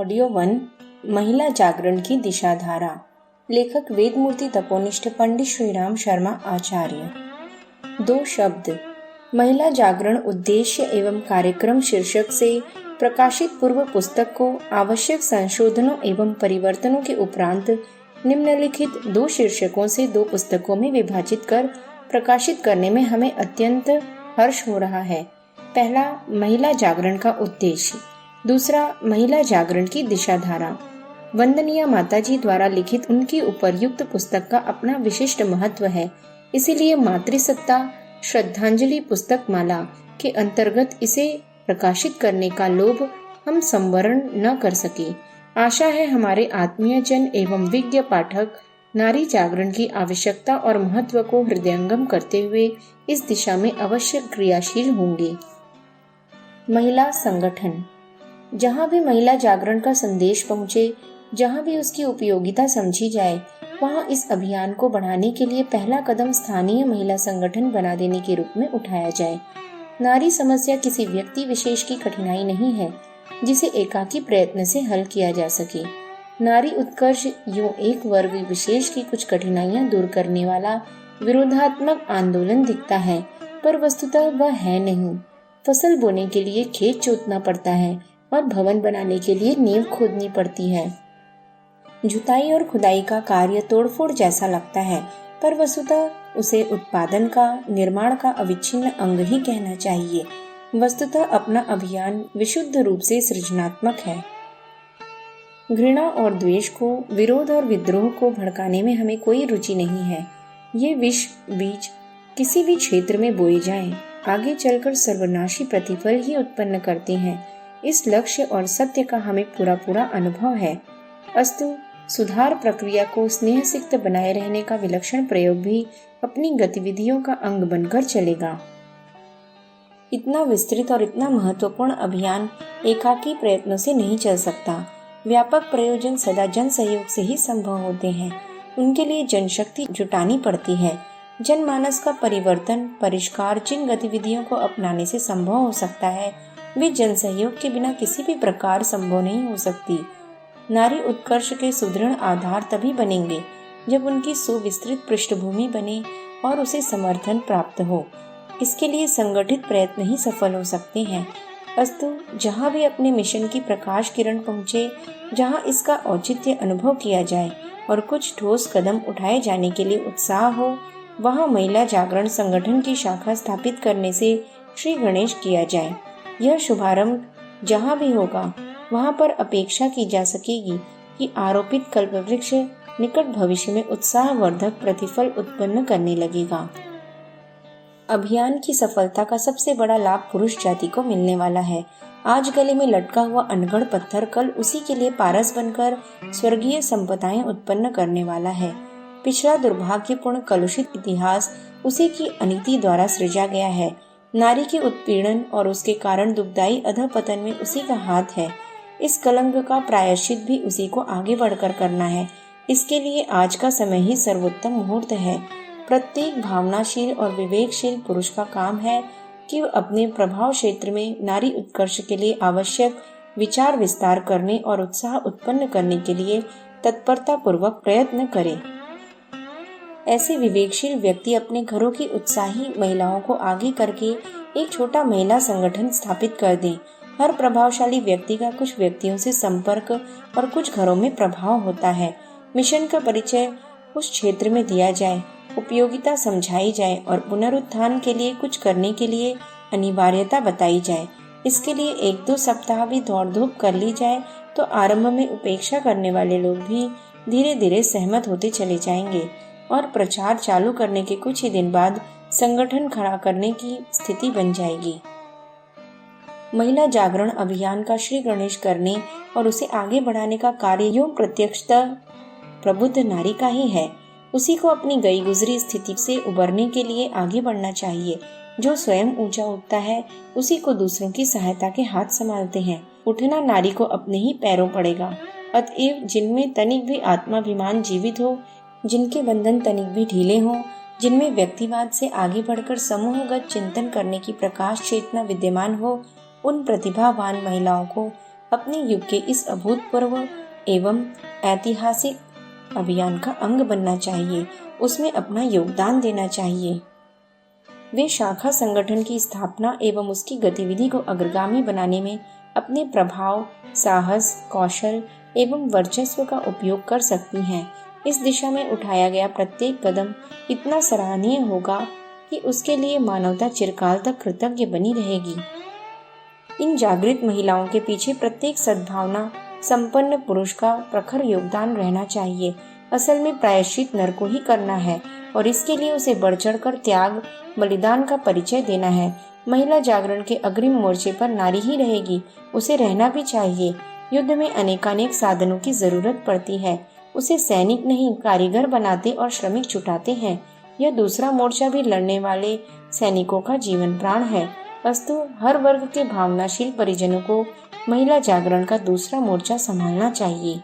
Audio 1 महिला जागरण की दिशाधारा। लेखक वेदमूर्ति तपोनिष्ठ पंडित श्रीराम शर्मा आचार्य। 2 शब्द। महिला जागरण उद्देश्य एवं कार्यक्रम शीर्षक से प्रकाशित पूर्व पुस्तक को आवश्यक संशोधनों एवं परिवर्तनों के उपरांत निम्नलिखित 2 शीर्षकों से 2 पुस्तकों में विभाजित कर प्रकाशित करने में हमें अत्यंत हर्ष हो रहा है। पहला, महिला जागरण का उद्देश्य। दूसरा, महिला जागरण की दिशाधारा। वंदनीय माताजी द्वारा लिखित उनकी उपर्युक्त पुस्तक का अपना विशिष्ट महत्व है, इसीलिए मातृसत्ता श्रद्धांजलि पुस्तक माला के अंतर्गत इसे प्रकाशित करने का लोभ हम संवरण न कर सके। आशा है हमारे आत्मीय जन एवं विज्ञ पाठक नारी जागरण की आवश्यकता और महत्व को हृदयंगम करते हुए इस दिशा में अवश्य क्रियाशील होंगे। महिला संगठन। जहाँ भी महिला जागरण का संदेश पहुँचे, जहाँ भी उसकी उपयोगिता समझी जाए, वहाँ इस अभियान को बढ़ाने के लिए पहला कदम स्थानीय महिला संगठन बना देने के रूप में उठाया जाए। नारी समस्या किसी व्यक्ति विशेष की कठिनाई नहीं है जिसे एकाकी प्रयत्न से हल किया जा सके। नारी उत्कर्ष यूं एक वर्ग विशेष की कुछ कठिनाइयां दूर करने वाला विरोधात्मक आंदोलन दिखता है, पर वस्तुतः वह है नहीं। फसल बोने के लिए खेत जोतना पड़ता है और भवन बनाने के लिए नींव खोदनी पड़ती है। जुताई और खुदाई का कार्य तोड़फोड़ जैसा लगता है, पर वस्तुतः उसे उत्पादन का, निर्माण का अविच्छिन्न अंग ही कहना चाहिए। वस्तुतः अपना अभियान विशुद्ध रूप से सृजनात्मक है। घृणा और द्वेष को, विरोध और विद्रोह को भड़काने में हमें कोई रुचि नहीं है। ये विष बीज किसी भी क्षेत्र में बोए जाएं, आगे चलकर सर्वनाशी प्रतिफल ही उत्पन्न करते हैं। इस लक्ष्य और सत्य का हमें पूरा अनुभव है। अस्तु, सुधार प्रक्रिया को स्नेह सिक्त बनाए रहने का विलक्षण प्रयोग भी अपनी गतिविधियों का अंग बनकर चलेगा। इतना विस्तृत और इतना महत्वपूर्ण अभियान एकाकी प्रयत्नों से नहीं चल सकता। व्यापक प्रयोजन सदा जन सहयोग से ही संभव होते हैं। उनके लिए जनशक्ति जुटानी पड़ती है। जनमानस का परिवर्तन, परिष्कार जिन गतिविधियों को अपनाने से संभव हो सकता है, वे जन सहयोग के बिना किसी भी प्रकार संभव नहीं हो सकती। नारी उत्कर्ष के सुदृढ़ आधार तभी बनेंगे जब उनकी सुविस्तृत पृष्ठभूमि बने और उसे समर्थन प्राप्त हो। इसके लिए संगठित प्रयत्न ही सफल हो सकते हैं। अस्तु, जहाँ भी अपने मिशन की प्रकाश किरण पहुँचे, जहाँ इसका औचित्य अनुभव किया जाए और कुछ ठोस कदम उठाए जाने के लिए उत्साह हो, वहाँ महिला जागरण संगठन की शाखा स्थापित करने से श्री गणेश किया जाए। यह शुभारंभ जहाँ भी होगा, वहाँ पर अपेक्षा की जा सकेगी कि आरोपित कल्पवृक्ष निकट भविष्य में उत्साहवर्धक प्रतिफल उत्पन्न करने लगेगा। अभियान की सफलता का सबसे बड़ा लाभ पुरुष जाति को मिलने वाला है। आज गले में लटका हुआ अनगढ़ पत्थर कल उसी के लिए पारस बनकर स्वर्गीय संपदाएं उत्पन्न करने वाला है। पिछड़ा दुर्भाग्यपूर्ण कलुषित इतिहास उसी की अनीति द्वारा सृजा गया है। नारी के उत्पीड़न और उसके कारण दुखदायी अधःपतन में उसी का हाथ है। इस कलंक का प्रायश्चित भी उसी को आगे बढ़कर करना है। इसके लिए आज का समय ही सर्वोत्तम मुहूर्त है। प्रत्येक भावनाशील और विवेकशील पुरुष का काम है कि वह अपने प्रभाव क्षेत्र में नारी उत्कर्ष के लिए आवश्यक विचार विस्तार करने और उत्साह उत्पन्न करने के लिए तत्परता पूर्वक प्रयत्न करे। ऐसे विवेकशील व्यक्ति अपने घरों की उत्साही महिलाओं को आगे करके एक छोटा महिला संगठन स्थापित कर दें। हर प्रभावशाली व्यक्ति का कुछ व्यक्तियों से संपर्क और कुछ घरों में प्रभाव होता है। मिशन का परिचय उस क्षेत्र में दिया जाए, उपयोगिता समझाई जाए और पुनरुत्थान के लिए कुछ करने के लिए अनिवार्यता बताई जाए। इसके लिए 1-2 सप्ताह भी दौड़ धूप कर ली जाए तो आरंभ में उपेक्षा करने वाले लोग भी धीरे धीरे सहमत होते चले जाएंगे और प्रचार चालू करने के कुछ ही दिन बाद संगठन खड़ा करने की स्थिति बन जाएगी। महिला जागरण अभियान का श्री गणेश करने और उसे आगे बढ़ाने का कार्य यूं प्रत्यक्षतः प्रबुद्ध नारी का ही है। उसी को अपनी गई गुजरी स्थिति से उबरने के लिए आगे बढ़ना चाहिए। जो स्वयं ऊंचा उठता है, उसी को दूसरों की सहायता के हाथ संभालते हैं। उठना नारी को अपने ही पैरों पड़ेगा। अतएव जिनमें तनिक भी आत्माभिमान जीवित हो, जिनके बंधन तनिक भी ढीले हों, जिनमें व्यक्तिवाद से आगे बढ़कर समूहगत चिंतन करने की प्रकाश चेतना विद्यमान हो, उन प्रतिभावान महिलाओं को अपने युग के इस अभूतपूर्व एवं ऐतिहासिक अभियान का अंग बनना चाहिए, उसमें अपना योगदान देना चाहिए। वे शाखा संगठन की स्थापना एवं उसकी गतिविधि को अग्रगामी बनाने में अपने प्रभाव, साहस, कौशल एवं वर्चस्व का उपयोग कर सकती हैं। इस दिशा में उठाया गया प्रत्येक कदम इतना सराहनीय होगा कि उसके लिए मानवता चिरकाल तक कृतज्ञ बनी रहेगी। इन जागृत महिलाओं के पीछे प्रत्येक सद्भावना संपन्न पुरुष का प्रखर योगदान रहना चाहिए। असल में प्रायश्चित नर को ही करना है और इसके लिए उसे बढ़ चढ़कर त्याग, बलिदान का परिचय देना है। महिला जागरण के अग्रिम मोर्चे पर नारी ही रहेगी, उसे रहना भी चाहिए। युद्ध में अनेकानेक साधनों की जरूरत पड़ती है, उसे सैनिक नहीं कारीगर बनाते और श्रमिक जुटाते हैं। यह दूसरा मोर्चा भी लड़ने वाले सैनिकों का जीवन प्राण है। वस्तु हर वर्ग के भावनाशील परिजनों को महिला जागरण का दूसरा मोर्चा संभालना चाहिए।